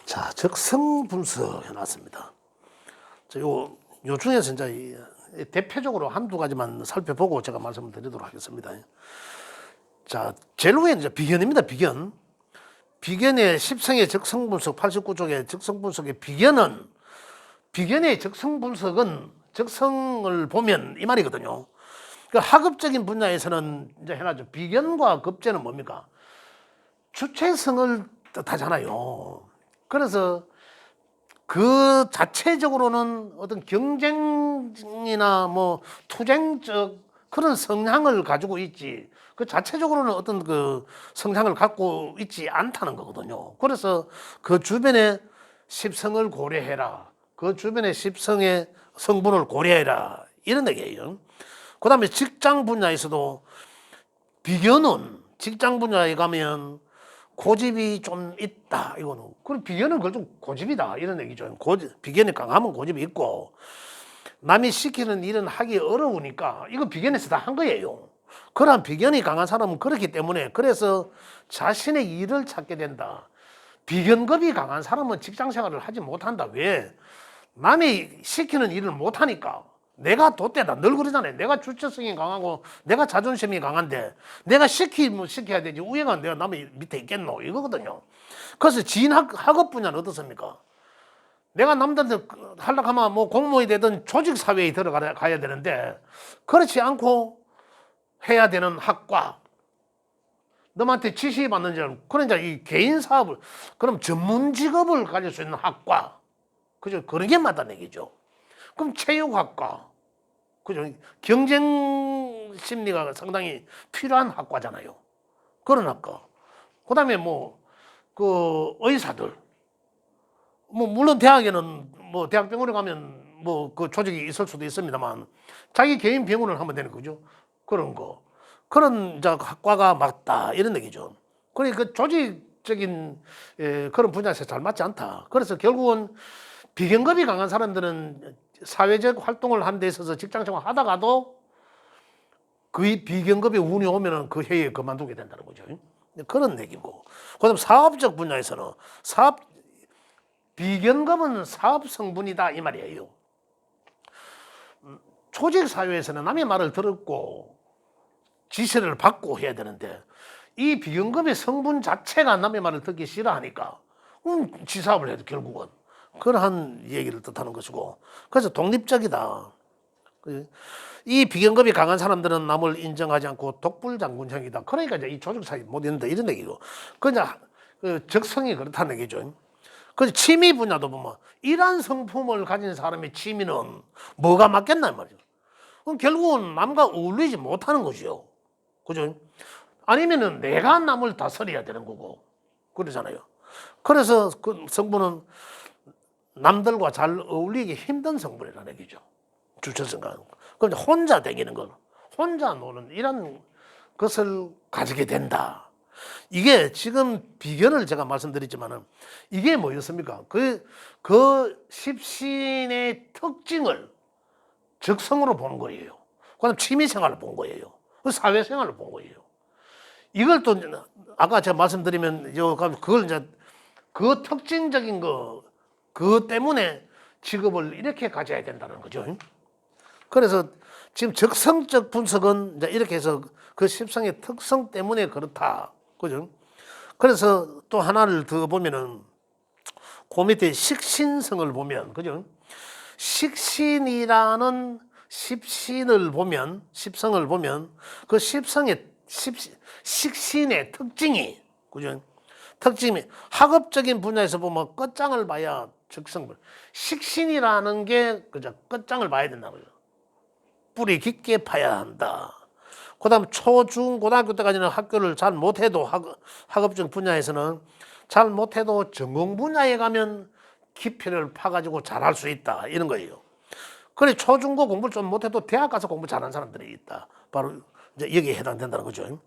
자, 적성 분석 해놨습니다. 요 중에서 이제 대표적으로 한두 가지만 살펴보고 제가 말씀을 드리도록 하겠습니다. 자, 제일 위에는 이제 비견입니다. 비견. 비견의 10성의 적성 분석, 89쪽의 적성 분석의 비견의 적성 분석은 적성을 보면 이 말이거든요. 그 학업적인 분야에서는 이제 해놨죠. 비견과 급제는 뭡니까? 주체성을 뜻하잖아요. 그래서 그 자체적으로는 어떤 경쟁이나 뭐 투쟁적 그런 성향을 가지고 있지, 그 자체적으로는 어떤 그 성향을 갖고 있지 않다는 거거든요. 그래서 그 주변의 십성을 고려해라. 그 주변의 십성의 성분을 고려해라. 이런 얘기예요. 그 다음에 직장 분야에서도 비견은 직장 분야에 가면 고집이 좀 있다. 이거는. 그리고 비견은 그걸 좀 고집이다. 이런 얘기죠. 비견이 강하면 고집이 있고, 남이 시키는 일은 하기 어려우니까 이거 비견에서 다 한 거예요. 그러한 비견이 강한 사람은 그렇기 때문에, 그래서 자신의 일을 찾게 된다. 비견급이 강한 사람은 직장 생활을 하지 못한다. 왜? 남이 시키는 일을 못하니까. 내가 돛대다. 늘 그러잖아요. 내가 주체성이 강하고 내가 자존심이 강한데 내가 시키면 시켜야 되지, 우애가 내가 남의 밑에 있겠노, 이거거든요. 그래서 학업 분야는 어떻습니까? 내가 남들한테 하려고 하면 뭐 공무원이 되든 조직사회에 들어가야 되는데 그렇지 않고 해야 되는 학과, 너한테 지시받는 줄, 그러니까 이 개인 사업을, 그럼 전문 직업을 가질 수 있는 학과, 그죠? 그런 게 맞다는 얘기죠. 그럼 체육학과, 그죠? 경쟁 심리가 상당히 필요한 학과잖아요. 그런 학과. 그 다음에 그 의사들. 물론 대학에는 대학병원에 가면 그 조직이 있을 수도 있습니다만 자기 개인 병원을 하면 되는 거죠. 그런 거. 그런 이제 학과가 맞다. 이런 얘기죠. 그러니까 그 조직적인 그런 분야에서 잘 맞지 않다. 그래서 결국은 비견급이 강한 사람들은 사회적 활동을 하는 데 있어서 직장생활 하다가도 그 비견급이 운이 오면은 그 해에 그만두게 된다는 거죠. 그런 얘기고. 그다음 사업적 분야에서는 비견급은 사업 성분이다, 이 말이에요. 조직 사회에서는 남의 말을 듣고 지시를 받고 해야 되는데 이 비견급의 성분 자체가 남의 말을 듣기 싫어하니까 지 사업을 해도 결국은 그러한 얘기를 뜻하는 것이고, 그래서 독립적이다. 이 비견급이 강한 사람들은 남을 인정하지 않고 독불장군형이다. 그러니까 이제 이 조직 사이 못 있는다, 이런 얘기고. 그냥 적성이 그렇다는 얘기죠. 그래서 취미 분야도 보면 이러한 성품을 가진 사람의 취미는 뭐가 맞겠나 말이죠. 그럼 결국은 남과 어울리지 못하는 것이요. 그죠? 아니면은 내가 남을 다스려야 되는 거고, 그러잖아요. 그래서 그 성분은 남들과 잘 어울리기 힘든 성분이라는 얘기죠. 주체성과. 그럼 혼자 다니는 걸, 혼자 노는 이런 것을 가지게 된다. 이게 지금 비견을 제가 말씀드렸지만은 이게 뭐였습니까? 그 십신의 특징을 적성으로 보는 거예요. 그다음 취미생활을 본 거예요. 사회생활을 본 거예요. 이걸 또 아까 제가 말씀드리면 그걸 이제 그 특징적인 그것 때문에 직업을 이렇게 가져야 된다는 거죠. 그래서 지금 적성적 분석은 이제 이렇게 해서 그 십성의 특성 때문에 그렇다. 그죠? 그래서 또 하나를 더 보면은 그 밑에 식신성을 보면, 그죠? 식신이라는 십신을 보면, 십성을 보면 그 식신의 특징이, 그죠? 특징이 학업적인 분야에서 보면 끝장을 봐야 적성을. 식신이라는 게 그죠? 끝장을 봐야 된다고요. 뿌리 깊게 파야 한다. 그다음 초, 중, 고등학교 때까지는 학교를 잘 못해도 학업적 분야에서는 잘 못해도 전공 분야에 가면 깊이를 파가지고 잘할 수 있다, 이런 거예요. 그래 초, 중, 고 공부를 좀 못해도 대학 가서 공부 잘하는 사람들이 있다. 바로 이제 여기에 해당된다는 거죠.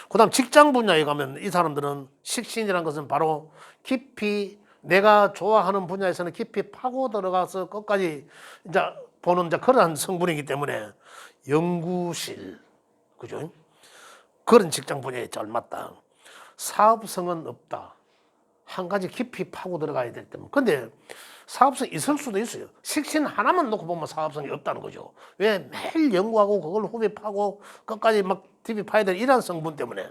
그다음 직장 분야에 가면 이 사람들은 식신이라는 것은 바로 깊이 내가 좋아하는 분야에서는 깊이 파고 들어가서 끝까지 이제 보는 이제 그러한 성분이기 때문에 연구실, 그죠? 그런 직장 분야에 잘 맞다. 사업성은 없다. 한 가지 깊이 파고 들어가야 되기 때문에. 근데 사업성 있을 수도 있어요. 식신 하나만 놓고 보면 사업성이 없다는 거죠. 왜? 매일 연구하고 그걸 후배 파고 끝까지 막 TV 파야 될 이런 성분 때문에.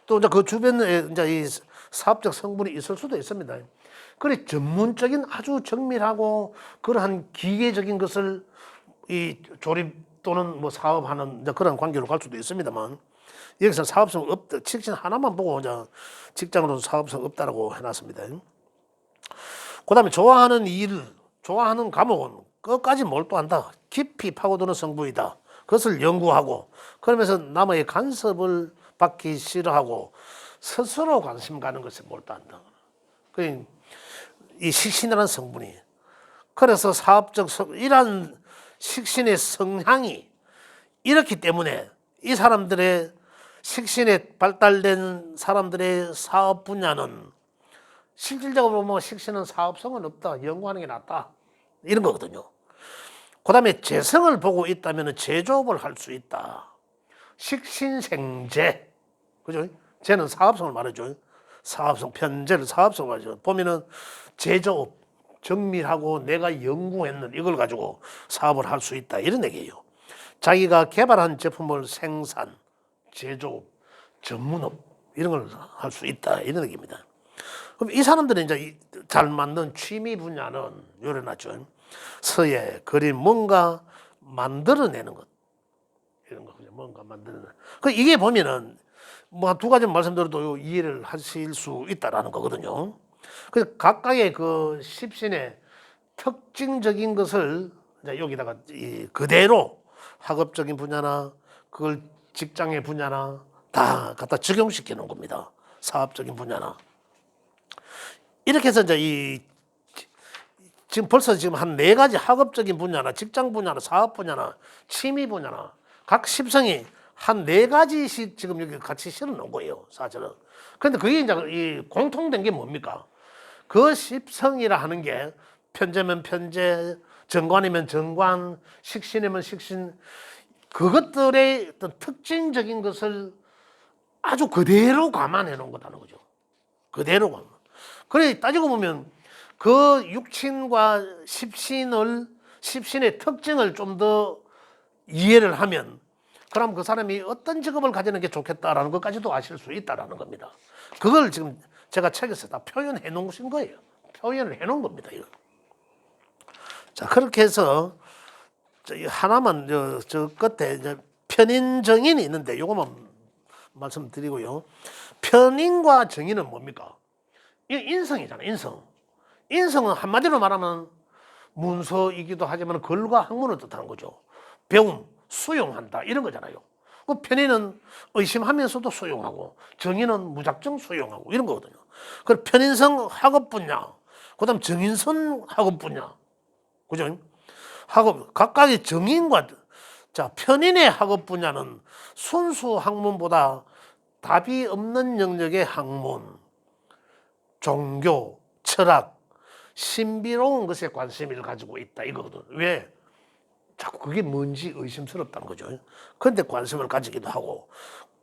또 이제 그 주변에 이제 이 사업적 성분이 있을 수도 있습니다. 그래 전문적인 아주 정밀하고 그러한 기계적인 것을 이 조립 또는 뭐 사업하는 이제 그런 관계로 갈 수도 있습니다만 여기서 사업성 없다. 직진 하나만 보고 이제 직장으로 사업성 없다라고 해놨습니다. 그다음에 좋아하는 일, 좋아하는 과목은 끝까지 몰두한다. 깊이 파고드는 성분이다. 그것을 연구하고 그러면서 남의 간섭을 받기 싫어하고 스스로 관심 가는 것에 몰두한다. 이 식신이라는 성분이 그래서 사업적 이러한 식신의 성향이 이렇기 때문에 이 사람들의 식신에 발달된 사람들의 사업 분야는 실질적으로 보면 식신은 사업성은 없다. 연구하는 게 낫다. 이런 거거든요. 그 다음에 재성을 보고 있다면 제조업을 할 수 있다. 식신생재. 그죠? 쟤는 사업성을 말하죠. 사업성, 편재를 사업성을 말하죠. 보면은 제조업, 정밀하고 내가 연구했는 이걸 가지고 사업을 할 수 있다. 이런 얘기예요. 자기가 개발한 제품을 생산, 제조업, 전문업 이런 걸 할 수 있다. 이런 얘기입니다. 그럼 이 사람들은 이제 잘 맞는 취미 분야는 요래놨죠. 서예, 그림, 뭔가 만들어내는 것. 이런 거, 뭔가 만드는. 그 이게 보면은 뭐 두 가지 말씀드려도 이해를 하실 수 있다라는 거거든요. 그래서 각각의 그 십신의 특징적인 것을 이제 여기다가 그대로 학업적인 분야나 그걸 직장의 분야나 다 갖다 적용시키는 겁니다. 사업적인 분야나. 이렇게 해서 이제 지금 벌써 지금 한 네 가지 학업적인 분야나 직장 분야나 사업 분야나 취미 분야나 각 십성이 한 네 가지씩 지금 여기 같이 실어 놓은 거예요, 사실은. 그런데 그게 이제 이 공통된 게 뭡니까? 그 십성이라 하는 게 편재면 편재, 정관이면 정관, 식신이면 식신, 그것들의 어떤 특징적인 것을 아주 그대로 감안해 놓은 거다는 거죠. 그대로 감안. 그래 따지고 보면 그 육신과 십신의 특징을 좀 더 이해를 하면 그럼 그 사람이 어떤 직업을 가지는 게 좋겠다라는 것까지도 아실 수 있다라는 겁니다. 그걸 지금 제가 책에서 다 표현해 놓으신 거예요. 표현을 해 놓은 겁니다. 이거. 자, 그렇게 해서 하나만 저 끝에 이제 편인정인이 있는데 요거만 말씀드리고요. 편인과 정인은 뭡니까? 이 인성이잖아요. 인성은 한마디로 말하면 문서이기도 하지만 글과 학문을 뜻하는 거죠. 배움, 수용한다 이런 거잖아요. 그 편인은 의심하면서도 수용하고 정인은 무작정 수용하고 이런 거거든요. 그 편인성 학업 분야, 그다음 정인성 학업 분야, 그죠? 학업 각각의 정인과 자 편인의 학업 분야는 순수 학문보다 답이 없는 영역의 학문, 종교, 철학, 신비로운 것에 관심을 가지고 있다 이거거든. 왜? 자꾸 그게 뭔지 의심스럽다는 거죠. 그런데 관심을 가지기도 하고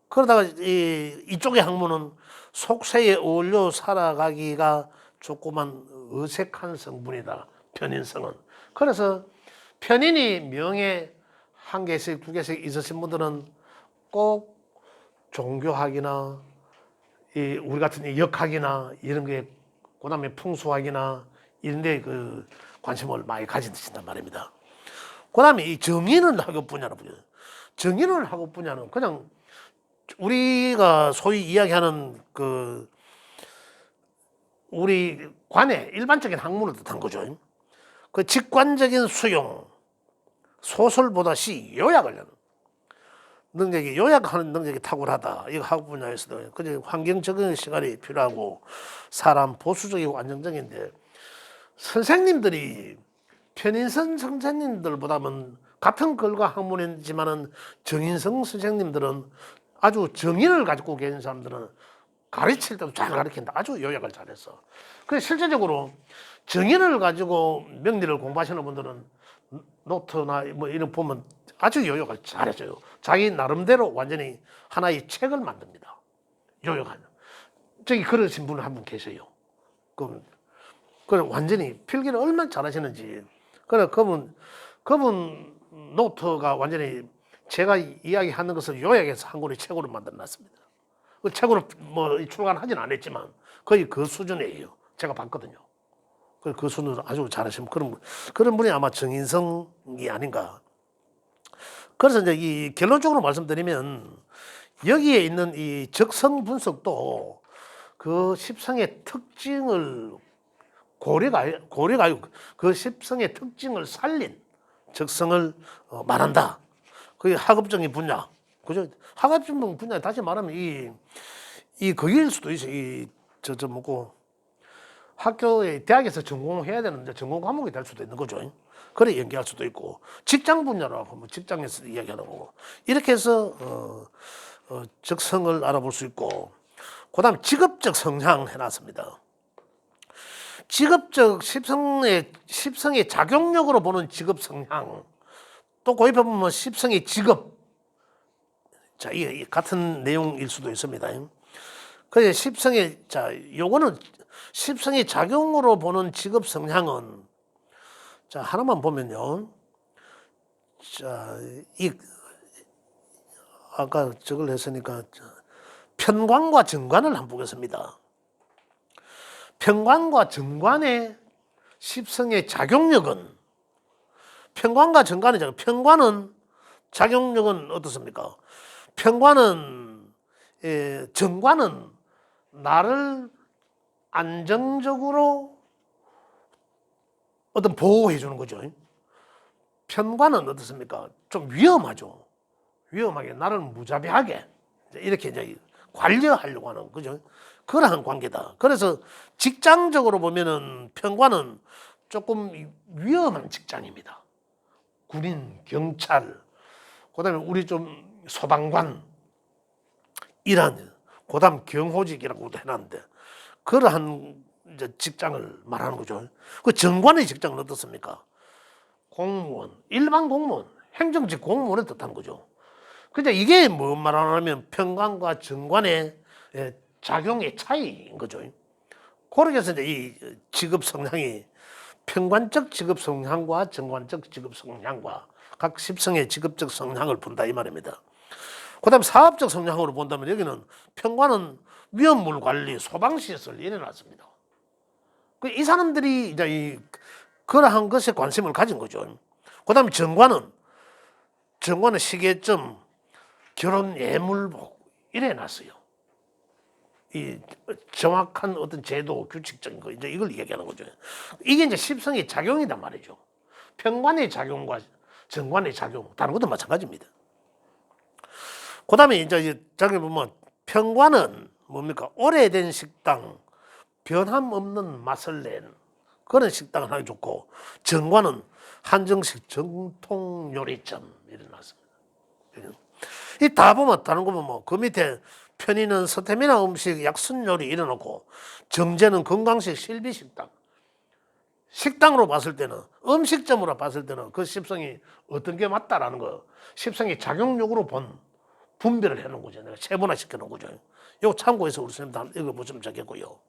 그러다가 이쪽의 학문은 속세에 어울려 살아가기가 조그만 어색한 성분이다. 편인성은. 그래서 편인이 명예 한 개씩 두 개씩 있으신 분들은 꼭 종교학이나 우리 같은 역학이나 이런 게 그다음에 풍수학이나 이런 데 그 관심을 많이 가지신단 말입니다. 그다음에 이 정인을 학업 분야로 보죠. 정인을 학업 분야는 그냥 우리가 소위 이야기하는 그 우리 관의 일반적인 학문을 뜻한 거죠. 그 직관적인 수용, 소설보다 시, 요약을 하는 능력이 요약하는 능력이 탁월하다. 이거 학업 분야에서도 그저 환경 적응의 시간이 필요하고 사람 보수적이고 안정적인데 선생님들이 편인성 선생님들보다는 같은 글과 학문이지만은 정인성 선생님들은 아주 정인을 가지고 계신 사람들은 가르칠 때도 잘 가르친다. 아주 요약을 잘했어. 그래서 실제적으로 정인을 가지고 명리를 공부하시는 분들은 노트나 뭐 이런 보면 아주 요약을 잘해줘요. 자기 나름대로 완전히 하나의 책을 만듭니다. 요약하는. 저기 그러신 분 한 분 계세요. 그럼 완전히 필기를 얼마나 잘하시는지. 그래 그분 노트가 완전히 제가 이야기하는 것을 요약해서 한 권의 책으로 만들어놨습니다. 그 책으로 뭐 출간하진 않았지만 거의 그 수준이에요. 제가 봤거든요. 그 수준으로 아주 잘하시면 그런 분이 아마 정인성이 아닌가. 그래서 이제 이 결론적으로 말씀드리면 여기에 있는 이 적성 분석도 그 십성의 특징을 고려가 그 십성의 특징을 살린 적성을 말한다. 그게 학업적인 분야. 그죠? 학업적인 분야 다시 말하면 이 그일 수도 있어요. 뭐고 학교에 대학에서 전공해야 되는데 전공 과목이 될 수도 있는 거죠. 그래 연계할 수도 있고 직장 분야라고 하면 직장에서 이야기하는 거고 이렇게 해서 적성을 알아볼 수 있고 그다음 직업적 성향 해놨습니다. 직업적 십성의 작용력으로 보는 직업 성향 또 고입해 보면 십성의 직업 자 이게 같은 내용일 수도 있습니다. 그래서 십성의 요거는 십성의 작용으로 보는 직업 성향은 자 하나만 보면요. 아까 저걸 했으니까 편관과 정관을 한번 보겠습니다. 편관과 정관의 십성의 작용력은 편관과 정관의 편관은 작용력은 어떻습니까? 편관은 정관은 나를 안정적으로 어떤 보호해 주는 거죠. 편관은 어떻습니까? 좀 위험하죠. 위험하게 나를 무자비하게 이렇게 이제 관리하려고 하는 거죠. 그러한 관계다. 그래서 직장적으로 보면은 편관은 조금 위험한 직장입니다. 군인, 경찰, 그다음에 우리 좀 소방관 이런 그다음 경호직이라고도 해놨는데 그러한 이제 직장을 말하는 거죠. 그 정관의 직장은 어떻습니까? 공무원, 일반 공무원, 행정직 공무원을 뜻하는 거죠. 근데 이게 뭔 말하냐면 편관과 정관의 작용의 차이인 거죠. 그렇게 해서 이제 이 직업 성향이 편관적 직업 성향과 정관적 직업 성향과 각 십성의 직업적 성향을 본다 이 말입니다. 그다음 사업적 성향으로 본다면 여기는 편관은 위험물 관리, 소방시설 이래 놨습니다. 이 사람들이 이제 그러한 것에 관심을 가진 거죠. 그다음 정관은 시계점, 결혼 예물복 이래 놨어요. 이 정확한 어떤 제도 규칙적인 거 이제 이걸 얘기하는 거죠. 이게 이제 십성의 작용이란 말이죠. 편관의 작용과 정관의 작용 다른 것도 마찬가지입니다. 그다음에 이제 저기 보면 편관은 뭡니까? 오래된 식당, 변함 없는 맛을 낸 그런 식당을 하기 좋고 정관은 한정식 정통 요리점 일어났습니다. 이 다 보면 다른 거 보면 그 밑에 편의는 서태미나 음식 약순 요리 이래놓고 정제는 건강식 실비식당. 식당으로 봤을 때는 음식점으로 봤을 때는 그 십성이 어떤 게 맞다라는 거 십성의 작용력으로 분별을 해놓은 거죠. 내가 세분화시켜 놓은 거죠. 이거 참고해서 우리 선생님도 한번 읽어보시면 좋겠고요.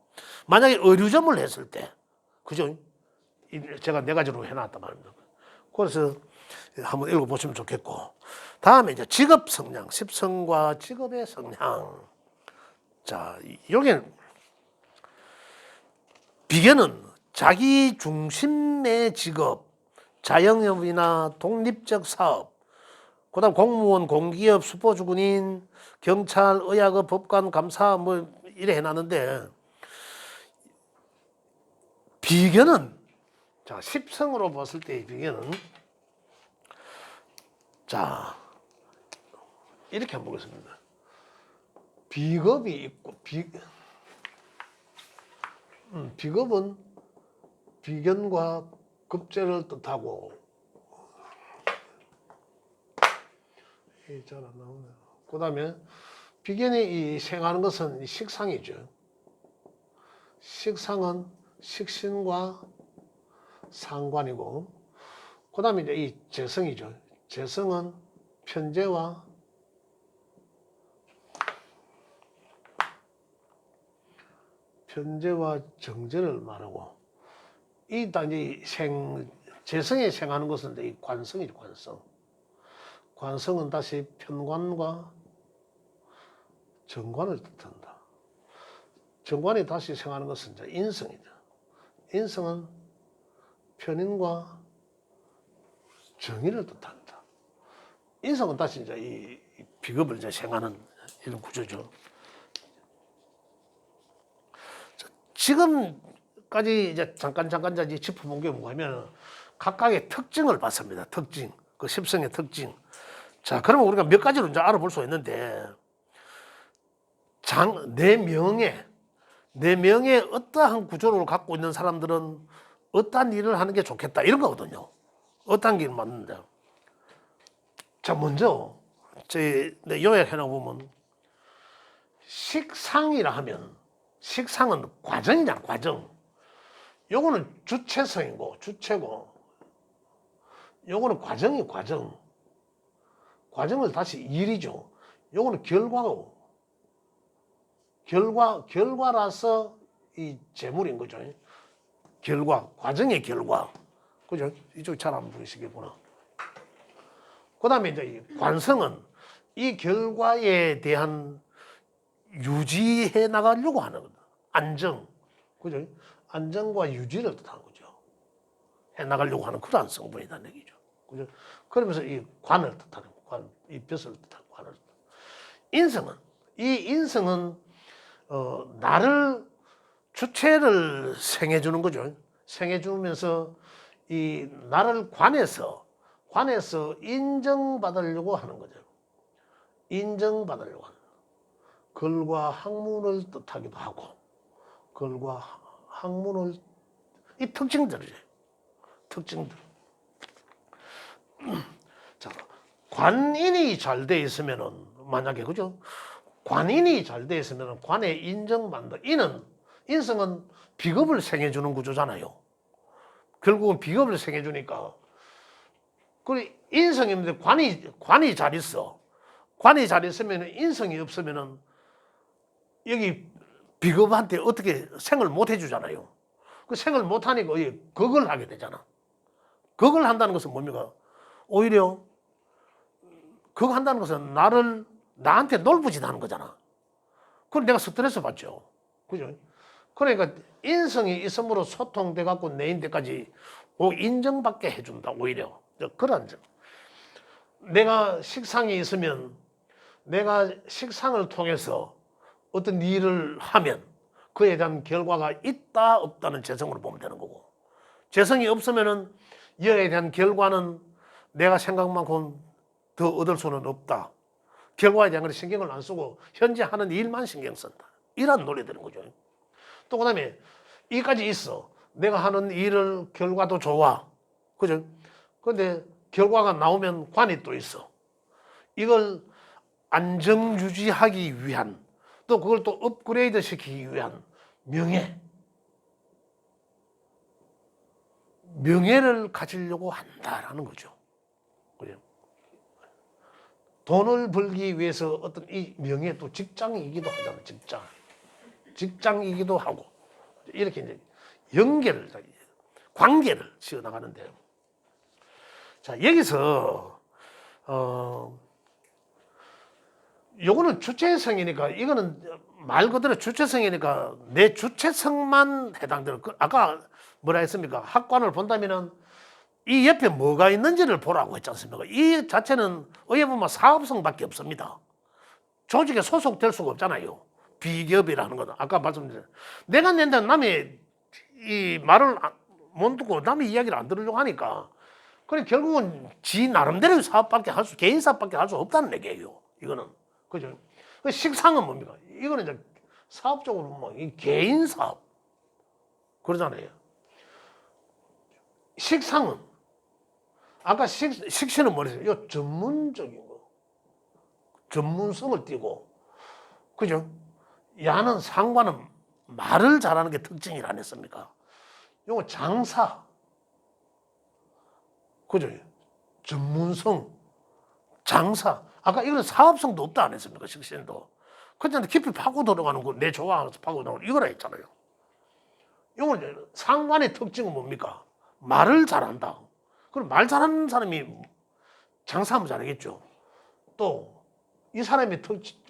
만약에 의류점을 했을 때 그죠? 제가 네 가지로 해놨단 말입니다. 그래서 한번 읽어보시면 좋겠고 다음에 이제 직업 성향, 십성과 직업의 성향. 자, 여기는 비견은 자기 중심의 직업, 자영업이나 독립적 사업, 그다음 공무원, 공기업, 수포주군인, 경찰, 의학업, 법관, 감사 뭐 이래 해놨는데 비견은 자 십성으로 봤을 때의 비견은 자 이렇게 한번 보겠습니다. 비겁이 있고 비겁은 비견과 급제를 뜻하고 잘 안 나오네요. 그다음에 비견이 생하는 것은 식상이죠. 식상은 식신과 상관이고 그다음에 이제 이 재성이죠. 재성은 편재와 정제를 말하고 이 단지 재성에 생하는 것은 이 관성이죠. 관성은 다시 편관과 정관을 뜻한다. 정관이 다시 생하는 것은 이제 인성이다. 인성은 편인과 정의를 뜻한다. 인성은 다시 이제 이 비겁을 이제 생하는 이런 구조죠. 지금까지 이제 잠깐 이제 짚어본 게 뭐냐면 각각의 특징을 봤습니다. 특징, 그 십성의 특징. 자, 그러면 우리가 몇 가지로 이제 알아볼 수 있는데, 내 명에 어떠한 구조를 갖고 있는 사람들은 어떠한 일을 하는 게 좋겠다 이런 거거든요. 어떠한 게 맞는데. 자, 먼저 요약해 놓으면 식상이라 하면 식상은 과정이잖아. 과정. 요거는 주체성이고 주체고, 요거는 과정을 다시 일이죠. 요거는 결과고, 결과라서 이 재물인 거죠. 과정의 결과. 그죠? 이쪽 잘 안 보이시겠구나. 그 다음에 이제 이 관성은 이 결과에 대한 유지해 나가려고 하는 거다. 안정. 그죠? 안정과 유지를 뜻하는 거죠. 해 나가려고 하는 그러한 성분이라는 얘기죠. 그죠? 그러면서 이 관을 뜻하는 이 벼슬을 뜻하는 관을. 인성은 나를 주체를 생해주는 거죠. 생해주면서 이 나를 관해서 인정받으려고 하는 거죠. 인정받으려고 하는. 글과 학문을 뜻하기도 하고, 글과 학문을, 이 특징들이죠. 특징들. 자, 관인이 잘 돼 있으면은, 만약에, 그죠? 관인이 잘 돼 있으면 관에 인정받는다. 인성은 비겁을 생해주는 구조잖아요. 결국은 비겁을 생해주니까. 그리고 인성인데 관이 잘 있어. 관이 잘 있으면 인성이 없으면은 여기 비겁한테 어떻게 생을 못 해주잖아요. 그 생을 못 하니까 극을 하게 되잖아. 극을 한다는 것은 뭡니까? 오히려 극 한다는 것은 나한테 놀부짓하는 거잖아. 그럼 내가 스트레스 받죠. 그죠? 그러니까 인성이 있음으로 소통돼 갖고 내인 데까지 인정받게 해준다. 오히려 그런 점. 내가 식상이 있으면 내가 식상을 통해서 어떤 일을 하면 그에 대한 결과가 있다 없다는 재성으로 보면 되는 거고, 재성이 없으면은 이에 대한 결과는 내가 생각만큼 더 얻을 수는 없다. 결과에 대한 걸 신경을 안 쓰고 현재 하는 일만 신경 쓴다. 이런 논리 되는 거죠. 또 그다음에 이까지 있어. 내가 하는 일을 결과도 좋아. 그죠? 근데 결과가 나오면 관이 또 있어. 이걸 안정 유지하기 위한, 또 그걸 또 업그레이드 시키기 위한 명예를 가지려고 한다라는 거죠. 그죠? 돈을 벌기 위해서 어떤 이 명예, 또 직장이기도 하잖아요. 직장이기도 하고, 이렇게 이제 관계를 지어 나가는데요. 자, 여기서 요거는 주체성이니까, 이거는 말 그대로 주체성이니까 내 주체성만 해당되는, 아까 뭐라 했습니까? 학관을 본다면은 이 옆에 뭐가 있는지를 보라고 했지 않습니까? 이 자체는 어떻게 보면 사업성밖에 없습니다. 조직에 소속될 수가 없잖아요. 비기업이라는 거는. 아까 말씀드린, 내가 낸다면 남의 이 말을 못 듣고 남의 이야기를 안 들으려고 하니까, 그래 결국은 지 나름대로 개인 사업밖에 할 수 없다는 얘기예요. 이거는. 그죠? 식상은 뭡니까? 이거는 이제 사업적으로 보면 개인 사업. 그러잖아요. 식상은, 아까 식신은 뭐랬어요? 이 전문적인 거. 전문성을 띠고. 그죠? 야는 상관은 말을 잘하는 게 특징이라 안 했습니까? 요거 장사. 그죠? 전문성, 장사. 아까 이거는 사업성도 없다 안 했습니까? 식신도. 그냥 깊이 파고 들어가는 거, 내 좋아하면서 파고 들어가는 거, 이거라 했잖아요. 이건 상관의 특징은 뭡니까? 말을 잘한다. 그럼 말 잘하는 사람이 장사하면 잘하겠죠. 또 이 사람이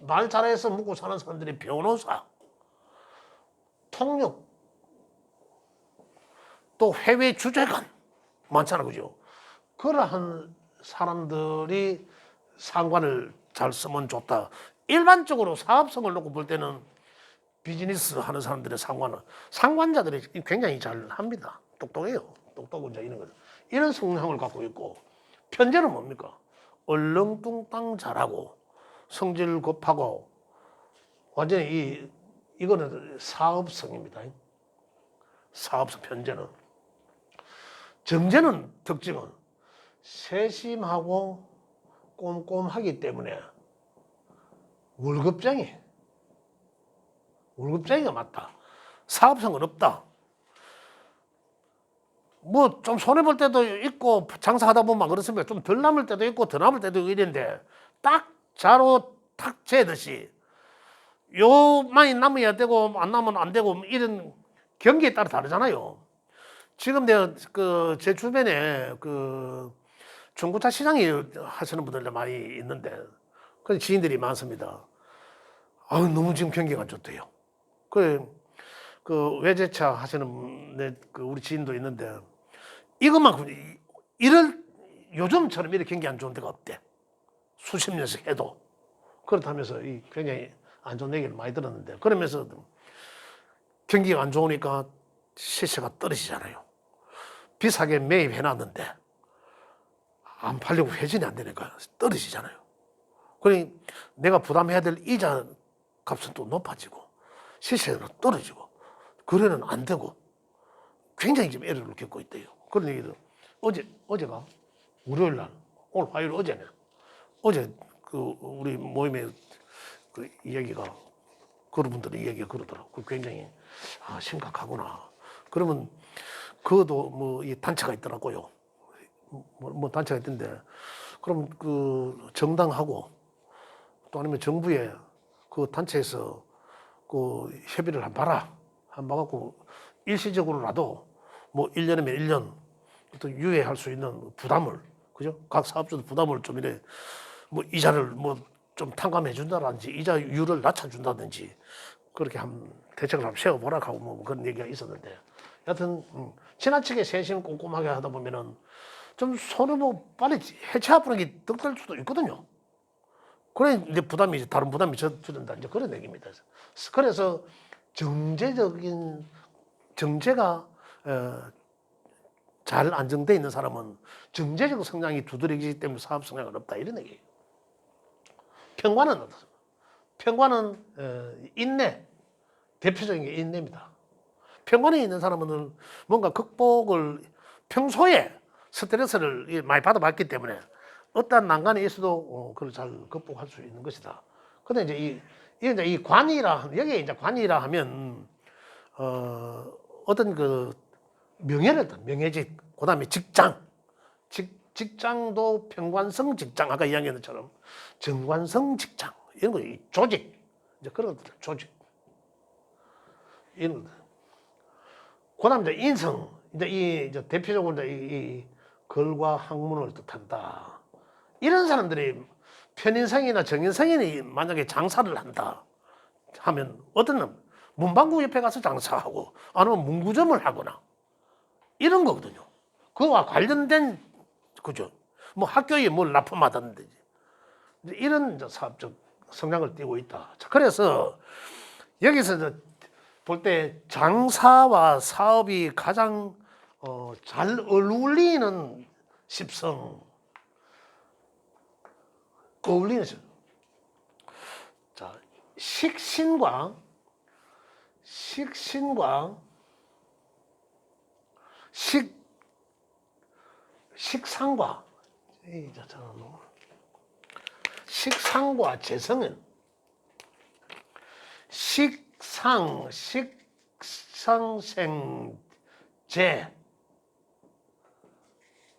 말 잘해서 먹고 사는 사람들이 변호사, 통역, 또 해외 주재관 많잖아, 그죠? 그러한 사람들이 상관을 잘 쓰면 좋다. 일반적으로 사업성을 놓고 볼 때는 비즈니스 하는 사람들의 상관자들이 굉장히 잘 합니다. 똑똑해요. 똑똑은 이제 이런 성향을 갖고 있고, 편제는 뭡니까? 얼렁뚱땅 잘하고 성질 급하고 완전히 이거는 사업성입니다. 사업성 편제는. 정제는 특징은 세심하고 꼼꼼하기 때문에 월급쟁이가 맞다. 사업성은 없다. 뭐 좀 손해볼 때도 있고 장사하다 보면 그렇습니다. 좀 덜 남을 때도 있고 더 남을 때도 이랬는데 딱 자로 탁 재듯이 요만이 남아야 되고 안 남으면 안 되고 이런 경기에 따라 다르잖아요. 지금 내가 제 주변에 중고차 시장이 하시는 분들 많이 있는데 그 지인들이 많습니다. 너무 지금 경기가 안 좋대요. 그 외제차 하시는 우리 지인도 있는데 이것만큼 요즘처럼 이렇게 경기 안 좋은 데가 없대. 수십 년씩 해도. 그렇다면서 굉장히 안 좋은 얘기를 많이 들었는데 그러면서 경기가 안 좋으니까 시세가 떨어지잖아요. 비싸게 매입해놨는데 안 팔리고 회전이 안 되니까 떨어지잖아요. 그러니 내가 부담해야 될 이자 값은 또 높아지고 시세는 떨어지고 거래는 안 되고 굉장히 지금 애를 겪고 있대요. 그런 얘기도 어제가 월요일 날, 오늘 화요일 어제네. 어제 우리 모임에 이야기가 그런 분들이 이야기가 그러더라고. 굉장히 심각하구나. 그러면 그것도 뭐 이 단체가 있더라고요. 뭐 단체가 있던데 그럼 정당하고 또 아니면 정부에 그 단체에서 협의를 한 봐라. 한 봐갖고 일시적으로라도 뭐 1년이면 1년 또 유예할 수 있는 부담을, 그죠? 각 사업주도 부담을 좀 이래 뭐 이자를 뭐 좀 탕감해 준다든지 이자율을 낮춰준다든지 그렇게 한 대책을 한번 세워보라 하고 뭐 그런 얘기가 있었는데 여하튼 지나치게 세심 꼼꼼하게 하다 보면은 좀 손을 뭐 빨리 해체하는 게 득될 수도 있거든요. 그래 이제 부담이 다른 부담이 줄어든다 이제 그런 얘기입니다. 그래서 정제가 잘 안정돼 있는 사람은 정제적 성향이 두드러지기 때문에 사업 성향은 없다 이런 얘기예요. 평관은 어떻습니까? 평관은 인내, 대표적인 게 인내입니다. 평관에 있는 사람은 뭔가 극복을 평소에 스트레스를 많이 받아봤기 때문에 어떤 난관이 있어도 그걸 잘 극복할 수 있는 것이다. 근데 이제 이 관이라 여기에 이제 관이라 하면 어떤 명예직, 그다음에 직장도 평관성 직장 아까 이야기한 것처럼 정관성 직장 이런 거 조직 이제 그런 것들 조직 이런 것들. 그다음 이제 인성 이제 대표적으로 이 글과 학문을 뜻한다. 이런 사람들이 편인성이나 정인성이 만약에 장사를 한다 하면 어떤 문방구 옆에 가서 장사하고 아니면 문구점을 하거나 이런 거거든요. 그와 관련된 그죠. 뭐 학교에 뭘 납품하다든지 이런 사업적 성향을 띠고 있다. 자, 그래서 여기서 볼 때 장사와 사업이 가장 잘 어울리는 십성, 어울리는 십성. 자, 식신과 식상과 재성은 식상생재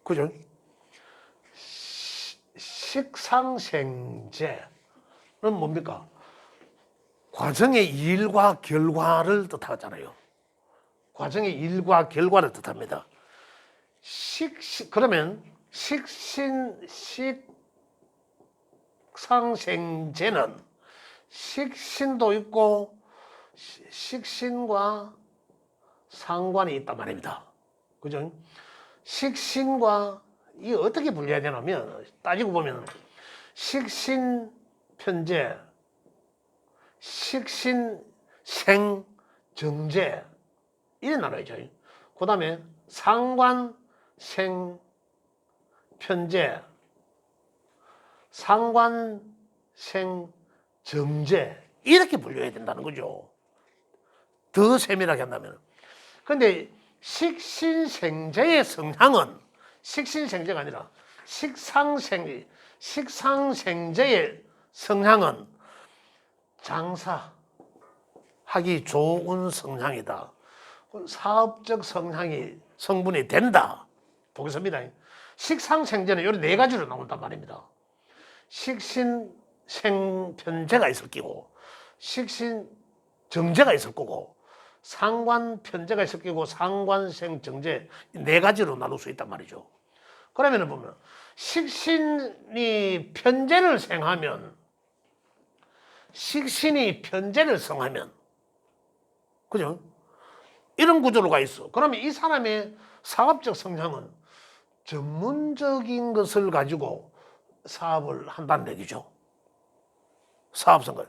그죠? 식상생제는 뭡니까? 과정의 일과 결과를 뜻하잖아요. 과정의 일과 결과를 뜻합니다. 그러면 식상생제는 식신도 있고 식신과 상관이 있단 말입니다. 그죠? 식신과 이 어떻게 분리해야 되냐면 따지고 보면 식신편제, 식신생정제 이래 나눠야죠. 그 다음에 상관생편제, 상관생정제 이렇게 분류해야 된다는 거죠. 더 세밀하게 한다면. 근데 식신생제의 성향은 식신생제가 아니라 식상생제의 성향은 장사하기 좋은 성향이다. 사업적 성분이 된다. 보겠습니다. 식상생제는 요 네 가지로 나온단 말입니다. 식신생편제가 있을 끼고 식신정제가 있을 거고 상관편제가 있을 끼고 상관생정제 네 가지로 나눌 수 있단 말이죠. 그러면 보면 식신이 편제를 생하면 식신이 편제를 성하면 그죠? 이런 구조로 가 있어. 그러면 이 사람의 사업적 성향은 전문적인 것을 가지고 사업을 한다는 얘기죠. 사업성을.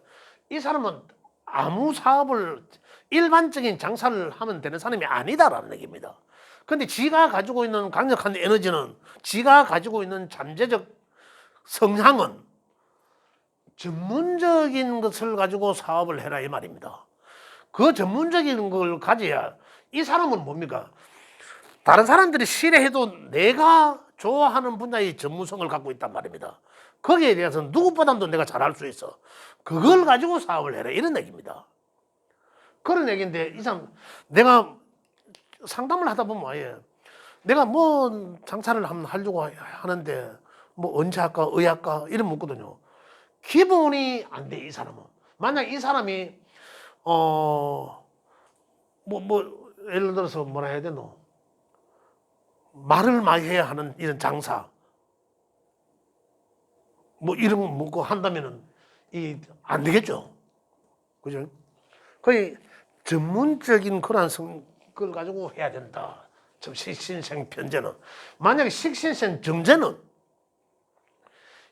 이 사람은 아무 사업을 일반적인 장사를 하면 되는 사람이 아니다라는 얘기입니다. 그런데 지가 가지고 있는 강력한 에너지는 지가 가지고 있는 잠재적 성향은 전문적인 것을 가지고 사업을 해라 이 말입니다. 그 전문적인 걸 가져야 이 사람은 뭡니까? 다른 사람들이 싫어해도 내가 좋아하는 분야의 전문성을 갖고 있단 말입니다. 거기에 대해서 누구보다도 내가 잘할 수 있어. 그걸 가지고 사업을 해라 이런 얘기입니다. 그런 얘기인데 이 사람 내가 상담을 하다 보면 아예 내가 뭐 장사를 하려고 하는데 뭐 언제 할까 의할까 이런 묻거든요. 기본이 안 돼 이 사람은. 만약 이 사람이 예를 들어서 뭐라 해야 되노? 말을 많이 해야 하는 이런 장사 뭐 이런 거 먹고 한다면은 안 되겠죠. 그죠? 거의 전문적인 그런 걸 가지고 해야 된다. 식신생편제는. 만약에 식신생정제는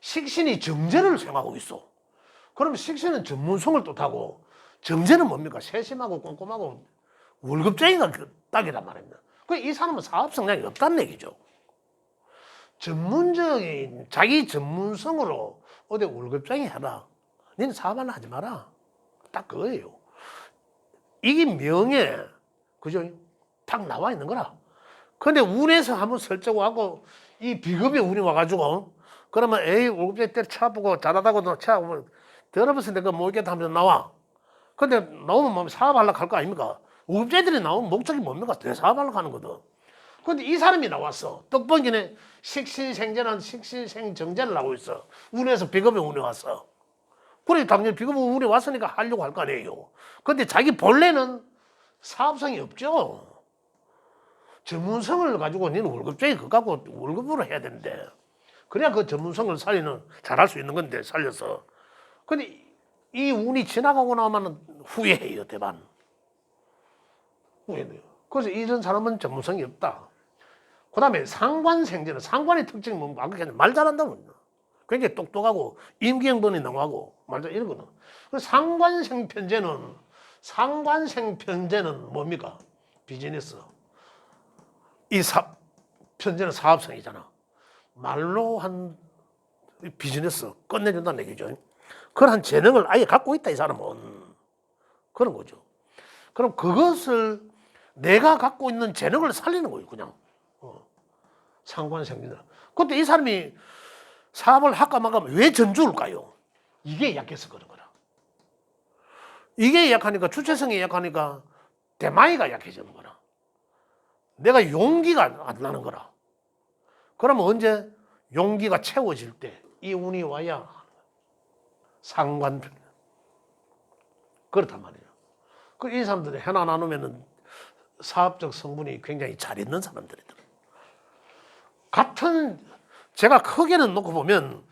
식신이 정제를 생각하고 있어. 그럼 식신은 전문성을 뜻하고 정제는 뭡니까? 세심하고 꼼꼼하고 월급쟁이가 딱이란 말입니다. 이 사람은 사업 성향이 없다는 얘기죠. 전문적인 자기 전문성으로 어디 월급쟁이 해라. 너는 사업 하나 하지 마라. 딱 그거예요. 이게 명예, 그죠? 딱 나와 있는 거라. 근데 운에서 한번 설정하고 이 비겁의 운이 와가지고 그러면 에이 월급쟁이 때려 쳐보고 잘하다고 쳐보면 더러워서 내가 모르겠다 하면서 나와. 근데 나오면 뭐 사업하려고 할 거 아닙니까? 월급쟁이들이 나오면 목적이 뭡니까? 대사업하려고 하는 거든. 근데 이 사람이 나왔어. 떡볶이는 식신생제는 식신생정제를 하고 있어. 운에서 비겁의 운이 왔어. 그래 당연히 비겁의 운이 왔으니까 하려고 할 거 아니에요. 근데 자기 본래는 사업성이 없죠. 전문성을 가지고 너는 월급쟁이 그거 갖고 월급으로 해야 되는데 그래야 그 전문성을 잘할 수 있는 건데 살려서. 근데 이 운이 지나가고 나면 후회해요 대반. 후회해요. 그래서 이런 사람은 전문성이 없다. 그 다음에 상관생제는 상관의 특징이 뭡니까? 말 잘한다는 거죠. 굉장히 똑똑하고 임기응변이 능하고 말 잘 이러거든. 상관생편제는 뭡니까? 비즈니스. 편제는 사업성이잖아. 말로 한 비즈니스 끝내준다는 얘기죠. 그런 재능을 아예 갖고 있다 이 사람은. 그런 거죠. 그럼 그것을 내가 갖고 있는 재능을 살리는 거예요 그냥. 상관생제는. 근데 이 사람이 사업을 할까 말까 왜 전주일까요? 이게 약해서 그런 거라. 이게 약하니까 주체성이 약하니까 대마이가 약해지는 거라. 내가 용기가 안 나는 거라. 그러면 언제 용기가 채워질 때 이 운이 와야 상관 그렇단 말이에요. 이 사람들이 해나 나누면은 사업적 성분이 굉장히 잘 있는 사람들이더라고요. 같은 제가 크게는 놓고 보면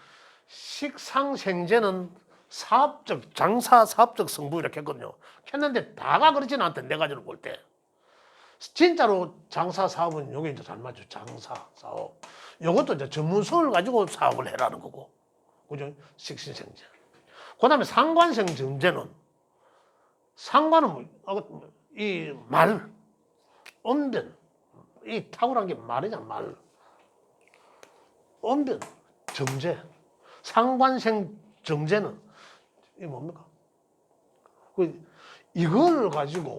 식상생재는 사업적 장사 사업적 성분 이렇게 했거든요. 했는데 다가 그렇지는 않대. 네 가지로 볼 때. 진짜로 장사 사업은 요게 이제 잘 맞죠. 장사 사업. 요것도 이제 전문성을 가지고 사업을 해라는 거고. 그죠? 식신생재. 그다음에 상관생 정제는 상관은 이 말, 언변, 이 탁월한 게 말이잖아. 말, 언변, 정제. 상관생 정제는 이게 뭡니까? 이걸 가지고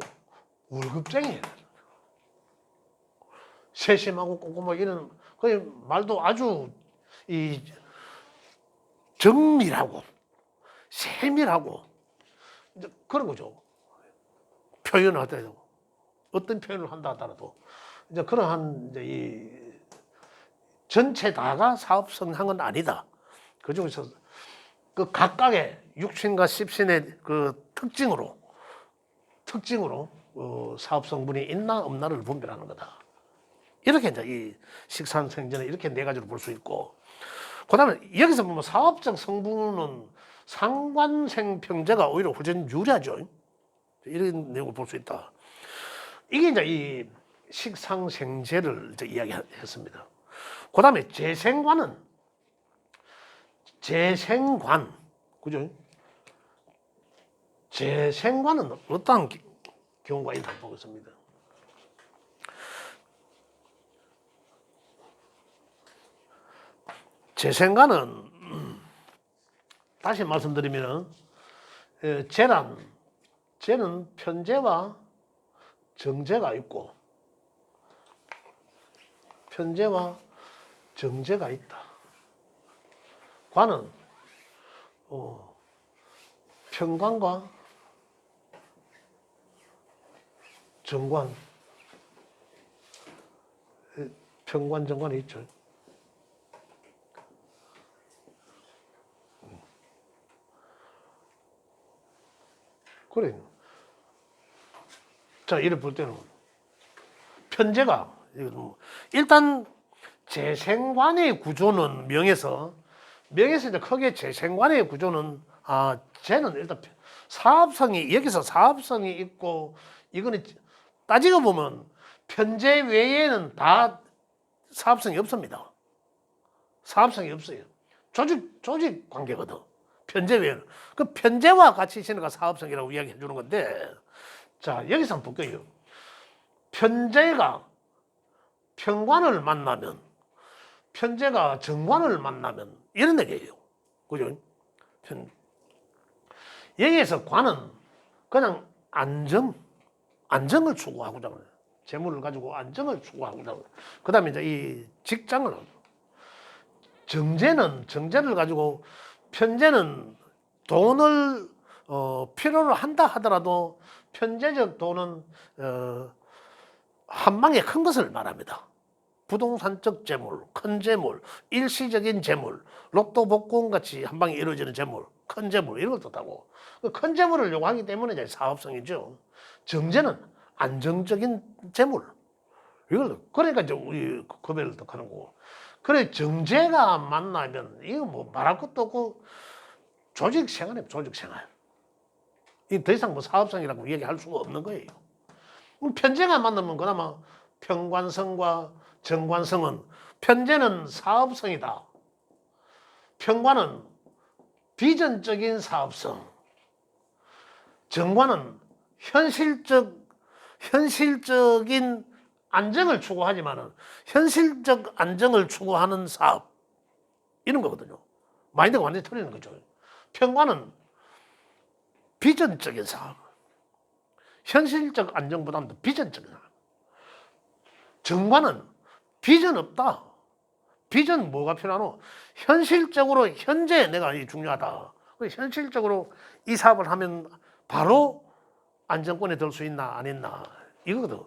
월급쟁이 해야 돼. 세심하고 꼼꼼하고 이런 그 말도 아주 이 정밀하고 세밀하고 이제 그런 거죠. 표현을 하더라도 어떤 표현을 한다 하더라도 이제 그러한 이제 이 전체 다가 사업 성향은 아니다. 그 중에서 그 각각의 육신과 십신의 그 특징으로 사업 성분이 있나 없나를 분별하는 거다. 이렇게 이제 이 식상생재는 이렇게 네 가지로 볼 수 있고, 그다음에 여기서 보면 사업적 성분은 상관생평제가 오히려 훨씬 유리하죠. 이런 내용을 볼 수 있다. 이게 이제 이 식상생재를 이제 이야기했습니다. 그다음에 재생관, 그죠? 재생관은 어떠한 경우가 있나 보겠습니다. 재생관은 다시 말씀드리면 재는 편재와 정재가 있고 편재와 정재가 있다. 관은 편관과 정관, 편관 정관이 있죠. 그래. 자, 이래 볼 때는 편재가 일단 재생관의 구조는 명에서 이제 크게 재생관의 구조는 쟤는 일단 사업성이 여기서 사업성이 있고 이거는 따지고 보면 편재 외에는 다 사업성이 없습니다. 사업성이 없어요. 조직 관계거든. 편재 외에는. 그 편재와 같이 있으니까 사업성이라고 이야기해 주는 건데, 자, 여기서 한번 볼게요. 편재가 편관을 만나면, 편재가 정관을 만나면, 이런 얘기예요. 그죠? 여기에서 관은 그냥 안정을 추구하고자 해요. 재물을 가지고 안정을 추구하고자 해요. 그 다음에 이제 이 직장을 하죠. 정제를 가지고 편재는 돈을 필요로 한다 하더라도 편재적 돈은 한 방에 큰 것을 말합니다. 부동산적 재물, 큰 재물, 일시적인 재물, 로또 복권 같이 한 방에 이루어지는 재물, 큰 재물 이런 걸 뜻하고 큰 재물을 요구하기 때문에 이제 사업성이죠. 정제는 안정적인 재물. 이걸 그러니까 이제 우리 구별을 더 하는 거고. 그래 정제가 만나면 이거 뭐 말할 것도 없고 조직 생활이에요. 조직 생활. 이 더 이상 뭐 사업성이라고 얘기할 수가 없는 거예요. 편제가 만나면 그나마 편관성과 정관성은 편제는 사업성이다. 편관은 비전적인 사업성. 정관은 현실적인 안정을 추구하지만은 현실적 안정을 추구하는 사업 이런 거거든요. 마인드가 완전히 틀리는 거죠. 편관은 비전적인 사업, 현실적 안정보다는 비전적인 사업. 정관은 비전 없다. 비전 뭐가 필요하노? 현실적으로 현재 내가 중요하다. 현실적으로 이 사업을 하면 바로 안정권에 들 수 있나 안 있나 이거거든.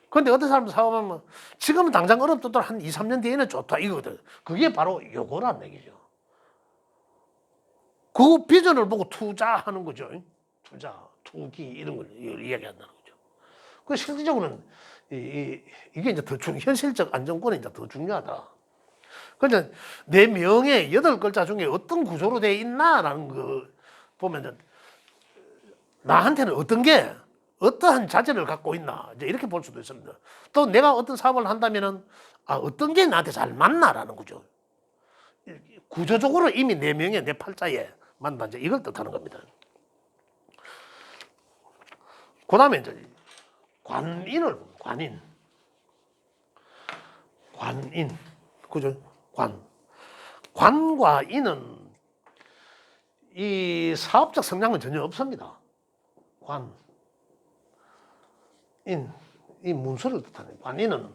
그런데 어떤 사람들 사업하면 지금은 당장 어렵더라도 한 2, 3년 뒤에는 좋다 이거거든. 그게 바로 요거란 얘기죠. 그 비전을 보고 투자하는 거죠. 투자, 투기 이런 걸 이야기한다는 거죠. 그 실질적으로는 이게 이제 더 현실적 안정권이 이제 더 중요하다. 그러니까 내 명예 8글자 중에 어떤 구조로 되어 있나라는 거 보면 나한테는 어떤 게 어떠한 자질을 갖고 있나 이제 이렇게 볼 수도 있습니다. 또 내가 어떤 사업을 한다면은 어떤 게 나한테 잘 맞나라는 거죠. 구조적으로 이미 내 명예 내 팔자에 맞다 이제 이걸 뜻하는 겁니다. 그다음에 이제 관인을 관인 그죠? 관과 인은 이 사업적 성향은 전혀 없습니다. 이 문서를 뜻하는 관인은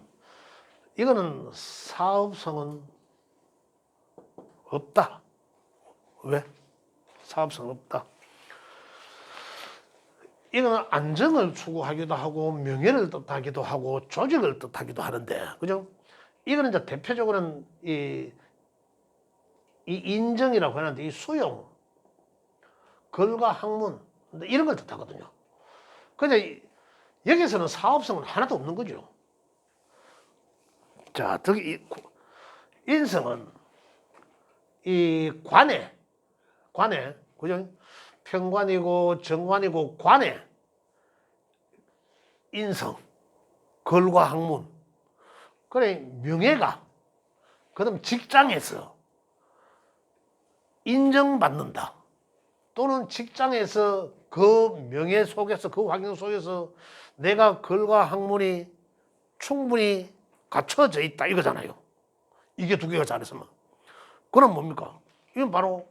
이거는 사업성은 없다. 왜? 사업성 없다. 이거는 안정을 추구하기도 하고 명예를 뜻하기도 하고 조직을 뜻하기도 하는데, 그죠? 이거는 이제 대표적으로는 이 인정이라고 하는데 이 수용, 글과 학문 이런 걸 뜻하거든요. 그런데 여기서는 사업성은 하나도 없는 거죠. 자, 특히 인성은 이 관에, 그죠? 평관이고 정관이고 관에 인성, 글과 학문, 그래 명예가 그다음 직장에서 인정받는다. 또는 직장에서 그 명예 속에서 그 환경 속에서 내가 글과 학문이 충분히 갖춰져 있다 이거잖아요. 이게 두 개가 잘했으면. 그럼 뭡니까? 이건 바로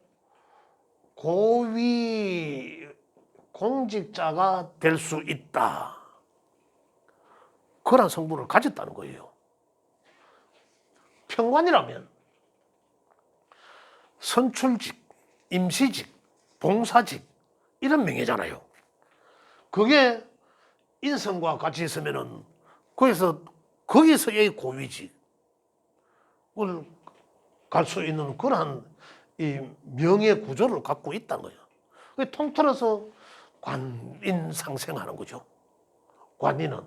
고위 공직자가 될 수 있다. 그런 성분을 가졌다는 거예요. 평관이라면 선출직, 임시직, 봉사직 이런 명예잖아요. 그게 인성과 같이 있으면은 거기서의 고위직을 갈 수 있는 그러한 이 명예 구조를 갖고 있다는 거예요. 통틀어서 관인상생하는 거죠. 관인은.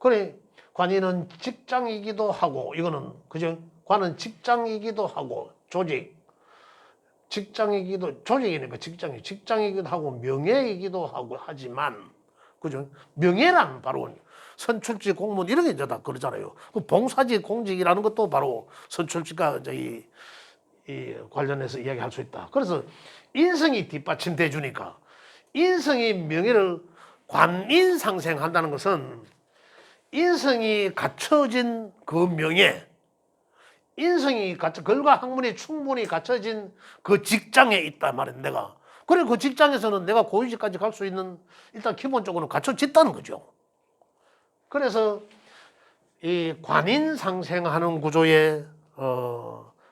그래, 관인은 직장이기도 하고, 이거는, 그죠? 관은 직장이기도 하고, 조직이니까 직장이기도 하고, 명예이기도 하고, 하지만, 그죠? 명예란 바로 선출직 공무원 이런 게 이제 다 그러잖아요. 그 봉사직 공직이라는 것도 바로 선출직과 이제 이 관련해서 이야기할 수 있다. 그래서 인성이 뒷받침돼 주니까 인성이 명예를 관인상생한다는 것은 인성이 갖춰진 그 명예, 글과 학문이 충분히 갖춰진 그 직장에 있다 말이야, 내가. 그래, 그 직장에서는 내가 고위직까지 갈 수 있는 일단 기본적으로 갖춰졌다는 거죠. 그래서 이 관인상생하는 구조의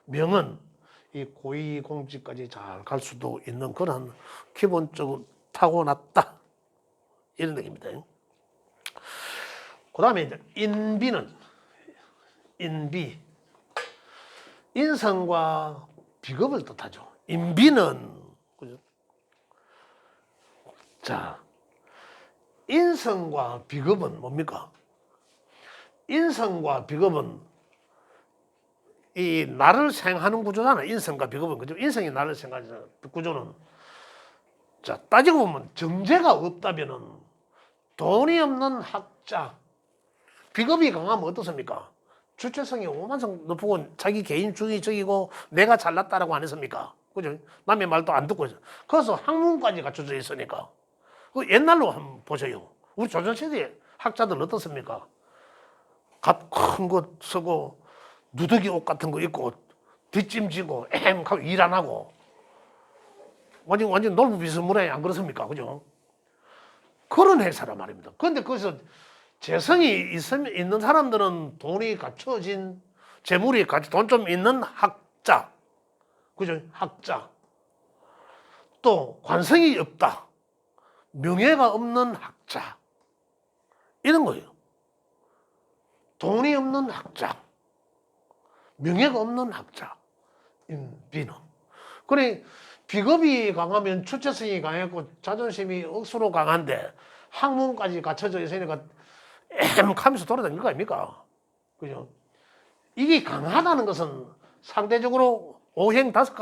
명은 이 고위공직까지 잘 갈 수도 있는 그런 기본적으로 타고났다 이런 얘기입니다. 그 다음에 이제 인성과 비겁을 뜻하죠. 인비는 그죠? 자, 인성과 비겁은 뭡니까? 인성과 비겁은 이 나를 생각하는 구조잖아. 인성과 비겁은 그죠? 인성이 나를 생각하는 구조는 자 따지고 보면 정제가 없다면은 돈이 없는 학자, 비겁이 강하면 어떻습니까? 주체성이 오만성 높고 자기 개인주의적이고 내가 잘났다라고 안 했습니까? 그죠? 남의 말도 안 듣고 있어. 그래서 학문까지 갖춰져 있으니까. 그 옛날로 한번 보세요. 우리 조선시대 학자들 어떻습니까? 갓 큰 거 쓰고 누더기 옷 같은 거 입고 뒷짐지고 하고 일 안 하고 완전 놀부 비스무리해 안 그렇습니까? 그죠? 그런 회사란 말입니다. 그런데 거기서 재성이 있는 사람들은 돈이 갖춰진 재물이 돈 좀 있는 학자, 그죠? 학자. 또 관성이 없다, 명예가 없는 학자 이런 거예요. 돈이 없는 학자, 명예가 없는 학자, 인비는. 그래 비겁이 강하면 주체성이 강했고 자존심이 억수로 강한데 학문까지 갖춰져 있으니까 하면서 돌아다닐 거 아닙니까? 그죠? 이게 강하다는 것은 상대적으로 오행 다섯